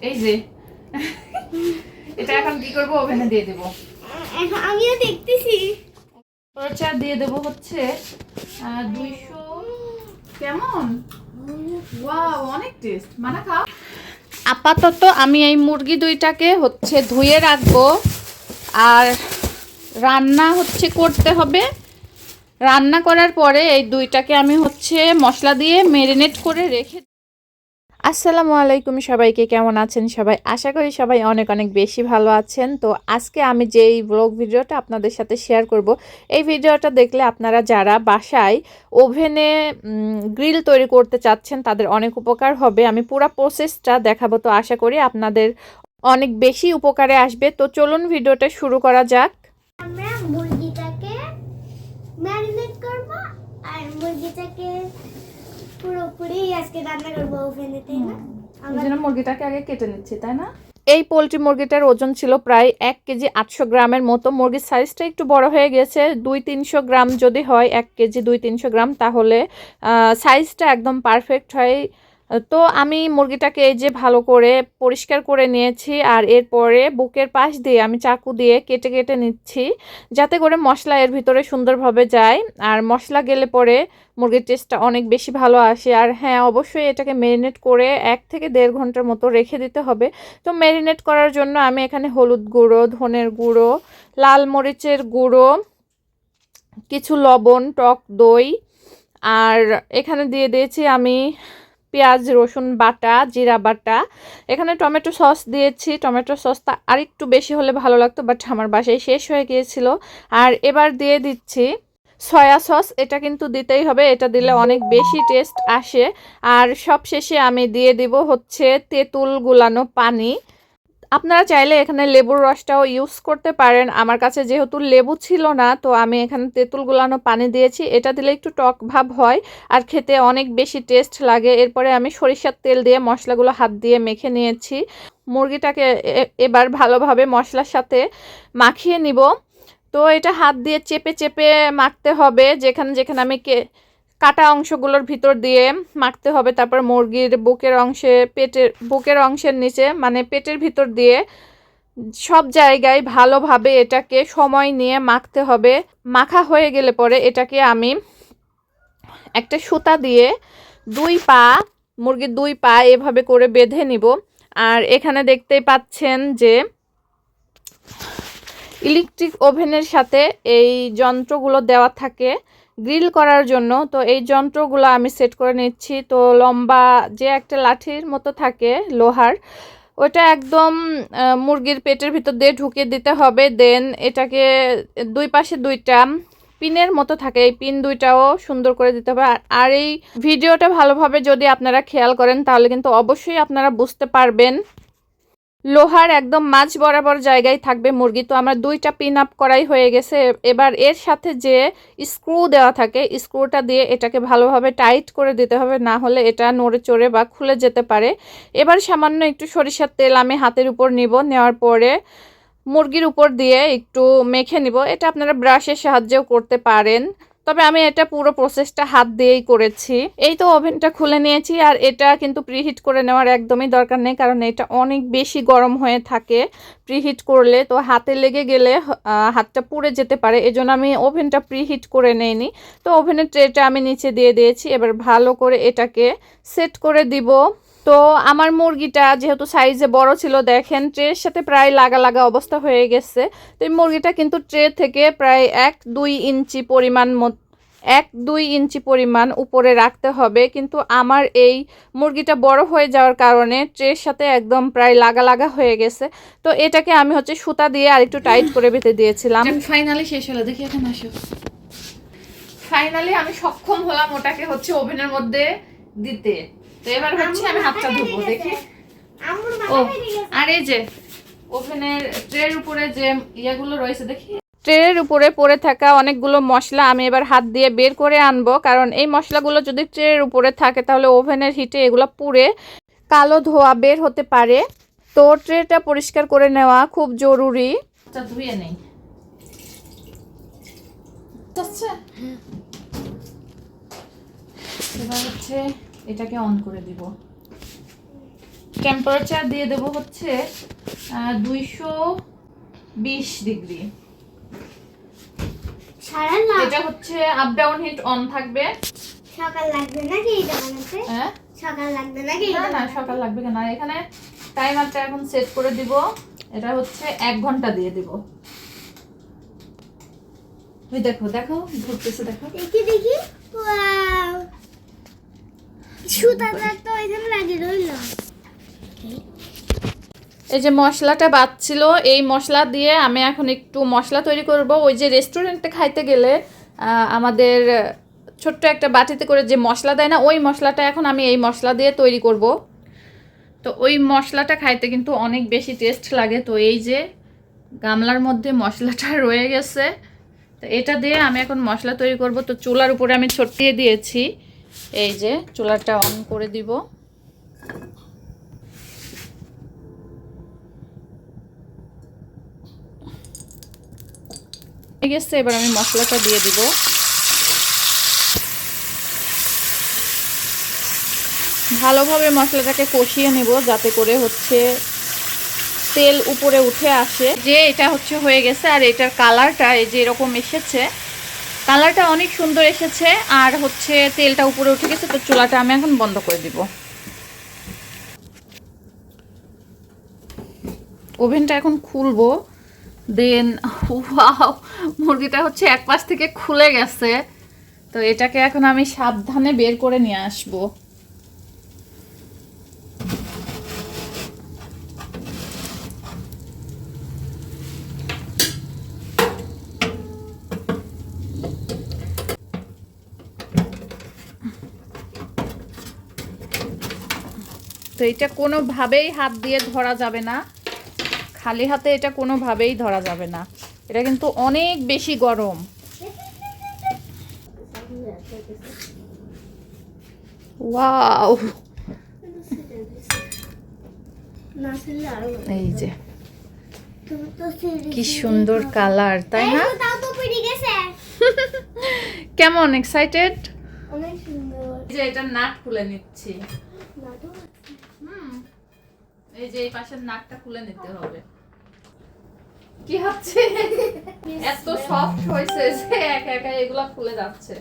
এই যে এটা এখন কি করব, ওভেনে দিয়ে দেব। আমিও দেখতেছি। পরোটা দিয়ে দেব হচ্ছে 200। কেমন? ওয়াও, অনেক টেস্ট। মানে খাও। আপাতত আমি এই মুরগি দুইটাকে হচ্ছে ধুয়ে রাখবো, আর রান্না হচ্ছে করতে হবে। রান্না করার পরে এই দুইটাকে আমি হচ্ছে মশলা দিয়ে ম্যারিনেট করে রেখে। আসসালামু আলাইকুম, সবাইকে কেমন আছেন সবাই? আশা করি সবাই অনেক অনেক বেশি ভালো আছেন। তো আজকে আমি যেই ব্লগ ভিডিওটা আপনাদের সাথে শেয়ার করব, এই ভিডিওটা দেখলে আপনারা যারা বাসায় ওভেনে গ্রিল তৈরি করতে চাচ্ছেন তাদের অনেক উপকার হবে। আমি পুরো প্রসেসটা দেখাবো, তো আশা করি আপনাদের অনেক বেশি উপকারে আসবে। তো চলুন ভিডিওটা শুরু করা যাক। আমরা মুরগিটাকে ম্যারিনেট করব আর মুরগিটাকে পুরোপুরি আজকে রান্না করব ওভেনে, তাই না? আমরা মুরগিটাকে আগে কেটে নিচ্ছি, তাই না? এই পোলট্রি মুরগিটার ওজন ছিল প্রায় 1 কেজি 800 গ্রামের মতো। মুরগির সাইজটা একটু বড় হয়ে গেছে। 200-300 গ্রাম যদি হয়, 1 কেজি 200-300 গ্রাম, তাহলে সাইজটা একদম পারফেক্ট হয়। তো আমি মুরগিটাকে এই যে ভালো করে পরিষ্কার করে নিয়েছি, আর এরপরে বুকের পাশ দিয়ে আমি চাকু দিয়ে কেটে কেটে নিচ্ছি, যাতে করে মশলা এর ভিতরে সুন্দরভাবে যায়। আর মশলা গেলে পরে মুরগির টেস্টটা অনেক বেশি ভালো আসে। আর হ্যাঁ, অবশ্যই এটাকে ম্যারিনেট করে 1 থেকে 1.5 ঘন্টার মতো রেখে দিতে হবে। তো ম্যারিনেট করার জন্য আমি এখানে হলুদ গুঁড়ো, ধনের গুঁড়ো, লাল মরিচের গুঁড়ো, কিছু লবণ, টক দই, আর এখানে দিয়ে দিয়েছি আমি পেঁয়াজ রসুন বাটা, জিরা বাটা। এখানে টমেটো সস দিয়েছি। টমেটো সসটা আরেকটু বেশি হলে ভালো লাগতো, বাট আমার বাসায় শেষ হয়ে গিয়েছিল। আর এবার দিয়ে দিচ্ছি সয়া সস। এটা কিন্তু দিতেই হবে, এটা দিলে অনেক বেশি টেস্ট আসে। আর সব শেষে আমি দিয়ে দিব হচ্ছে তেঁতুল গুলানো পানি। আপনারা চাইলে এখানে লেবুর রসটাও ইউজ করতে পারেন। আমার কাছে যেহেতু লেবু ছিল না, তো আমি এখানে তেঁতুল গুলানো পানি দিয়েছি। এটা দিলে একটু টক ভাব হয় আর খেতে অনেক বেশি টেস্ট লাগে। এরপরে আমি সরিষার তেল দিয়ে মশলাগুলো হাত দিয়ে মেখে নিয়েছি। মুরগিটাকে এবার ভালোভাবে মশলার সাথে মাখিয়ে নিব। তো এটা হাত দিয়ে চেপে চেপে মাখতে হবে, যেখানে যেখানে আমি কাটা অংশগুলোর ভিতর দিয়ে মাখতে হবে। তারপর মুরগির বুকের অংশের নিচে, মানে পেটের ভিতর দিয়ে সব জায়গায় ভালোভাবে এটাকে সময় নিয়ে মাখতে হবে। মাখা হয়ে গেলে পরে এটাকে আমি একটা সুতা দিয়ে মুরগির 2 পা এভাবে করে বেঁধে নিব। আর এখানে দেখতেই পাচ্ছেন যে ইলেকট্রিক ওভেনের সাথে এই যন্ত্রগুলো দেওয়া থাকে গ্রিল করার জন্য। তো এই যন্ত্রগুলো আমি সেট করে নিচ্ছি। তো লম্বা যে একটা লাঠির মতো থাকে লোহার, ওটা একদম মুরগির পেটের ভিতর দিয়ে ঢুকিয়ে দিতে হবে। দেন এটাকে 2 পাশে 2টা পিনের মতো থাকে, এই পিন 2টাও সুন্দর করে দিতে হবে। আর এই ভিডিওটা ভালোভাবে যদি আপনারা খেয়াল করেন, তাহলে কিন্তু অবশ্যই আপনারা বুঝতে পারবেন। লোহার একদম মাঝ বরাবর জায়গায় থাকবে মুরগি। তো আমার 2টা পিন আপ করাই হয়ে গেছে। এবার এর সাথে যে স্ক্রু দেওয়া থাকে, স্ক্রুটা দিয়ে এটাকে ভালোভাবে টাইট করে দিতে হবে, না হলে এটা নড়ে চড়ে বা খুলে যেতে পারে। এবার সামান্য একটু সরিষার তেল আমি হাতের উপর নিব, নেওয়ার পরে মুরগির উপর দিয়ে একটু মেখে নিব। এটা আপনারা ব্রাশের সাহায্যেও করতে পারেন, তবে আমি এটা পুরো প্রসেসটা হাত দিয়েই করেছি। এই তো ওভেনটা খুলে নিয়েছি, আর এটা কিন্তু প্রিহিট করে নেওয়ার একদমই দরকার নেই, কারণ এটা অনেক বেশি গরম হয়ে থাকে। প্রিহিট করলে তো হাতে লেগে গেলে হাতটা পুড়ে যেতে পারে, এজন্য আমি ওভেনটা প্রিহিট করে নেইনি। তো ওভেনের ট্রেটা আমি নিচে দিয়ে দিয়েছি। এবার ভালো করে এটাকে সেট করে দিব। তো আমার মুরগিটা যেহেতু সাইজে বড় ছিল, দেখেন ট্রের সাথে প্রায় লাগা লাগা অবস্থা হয়ে গেছে। তো এই মুরগিটা কিন্তু ট্রে থেকে প্রায় 1-2 ইঞ্চি পরিমাণ উপরে রাখতে হবে। কিন্তু আমার এই মুরগিটা বড় হয়ে যাওয়ার কারণে ট্রের সাথে একদম প্রায় লাগা লাগা হয়ে গেছে। তো এটাকে আমি হচ্ছে সুতা দিয়ে আরেকটু টাইট করে বেঁধে দিয়েছিলাম। ফাইনালি শেষ হলো, দেখি এখন আসো। ফাইনালি আমি সক্ষম হলাম ওটাকে হচ্ছে ওভেনের মধ্যে দিতে। তো এবার হচ্ছে আমি হাতটা ধুবো, দেখি। ও, আর এই যে ওভেনের ট্রের উপরে যে ইয়েগুলো রয়েছে, দেখি। ট্রের উপরে পড়ে থাকা অনেকগুলো মশলা আমি এবার হাত দিয়ে বের করে আনবো, কারণ এই মশলাগুলো যদি ট্রের উপরে থাকে তাহলে ওভেনের হিটে এগুলো পুড়ে কালো ধোঁয়া বের হতে পারে। তো ট্রেটা পরিষ্কার করে নেওয়া খুব জরুরি। ধুয়ে নেই, এবার হচ্ছে এটাকে অন করে দিব। টেম্পারেচার দিয়ে দেবো হচ্ছে 220 ডিগ্রি। সারা না এটা হচ্ছে আপ ডাউন হিট অন থাকবে। সকাল লাগবে নাকি এটা বানাতে? হ্যাঁ, সকাল লাগবে নাকি না এটা না বানাতে? সকাল লাগবে কেন, এখানে টাইমারটা এখন সেট করে দিব। এটা হচ্ছে 1 ঘন্টা দিয়ে দিব। ওই দেখো দেখো ঘুরতেছে, দেখো দেখি দেখি। ওয়াও, সুতাটা তো এখানে লাগিয়ে রইল। এই যে মশলাটা বাচ্ছিল, এই মশলা দিয়ে আমি এখন একটু মশলা তৈরি করব। ওই যে রেস্টুরেন্টে খাইতে গেলে আমাদের ছোট্ট একটা বাটিতে করে যে মশলা দেয় না, ওই মশলাটা এখন আমি এই মশলা দিয়ে তৈরি করব। তো ওই মশলাটা খাইতে কিন্তু অনেক বেশি টেস্ট লাগে। তো এই যে গামলার মধ্যে মশলাটা রয়ে গেছে, তো এটা দিয়ে আমি এখন মশলা তৈরি করব। তো চুলার উপরে আমি ছড়িয়ে দিয়েছি, এই যে চুলাটা অন করে দিব। ঠিক আছে, এবার আমি মশলাটা দিয়ে দিব। ভালোভাবে মশলাটাকে কষিয়ে নেব যাতে করে হচ্ছে তেল উপরে উঠে আসে। যে এটা হচ্ছে হয়ে গেছে, আর এটার কালারটা এই যে এরকম এসেছে, কালারটা অনেক সুন্দর এসেছে, আর হচ্ছে তেলটা উপরে উঠে গেছে। তো চুলাটা আমি এখন বন্ধ করে দিব। ওভেনটা এখন খুলবো। দেন ওয়াও, মুরগিটা হচ্ছে এক পাশ থেকে খুলে গেছে। তো এটাকে এখন আমি সাবধানে বের করে নিয়ে আসবো। তো এটা কোনোভাবেই হাত দিয়ে ধরা যাবে না, খালি হাতে এটা কোনোভাবেই ধরা যাবে না। এটা কিন্তু অনেক বেশি গরম। ওয়াও, না ছিল আরো এই যে তুমি তো সিরিয়াস কি সুন্দর কালার, তাই না? তাও তো পড়ে গেছে। কেমন এক্সাইটেড? অনেক সুন্দর। এই যে এটা নাট খুলে নিচ্ছি। না তো এই যে এই পাশের নাটটা খুলে নিতে হবে। কি হচ্ছে? এত সফট হয়েছে যে একা একা এগুলা খুলে যাচ্ছে।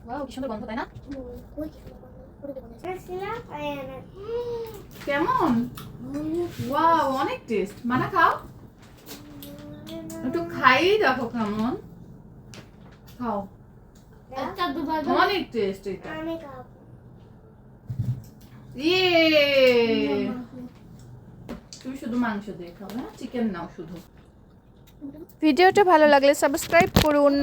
ওয়াও, কি সুন্দর গন্ধ, তাই না? কেমন? ওয়াও, অনেক টেস্ট। মানা খাও, একটু খাই দেখো কেমন। খাও, অনেক টেস্ট এটা। ইয়ে, তুমি শুধু মাংস দিয়ে খাও, হ্যাঁ চিকেন নাও শুধু। ভিডিওটা ভালো লাগলে সাবস্ক্রাইব করুন।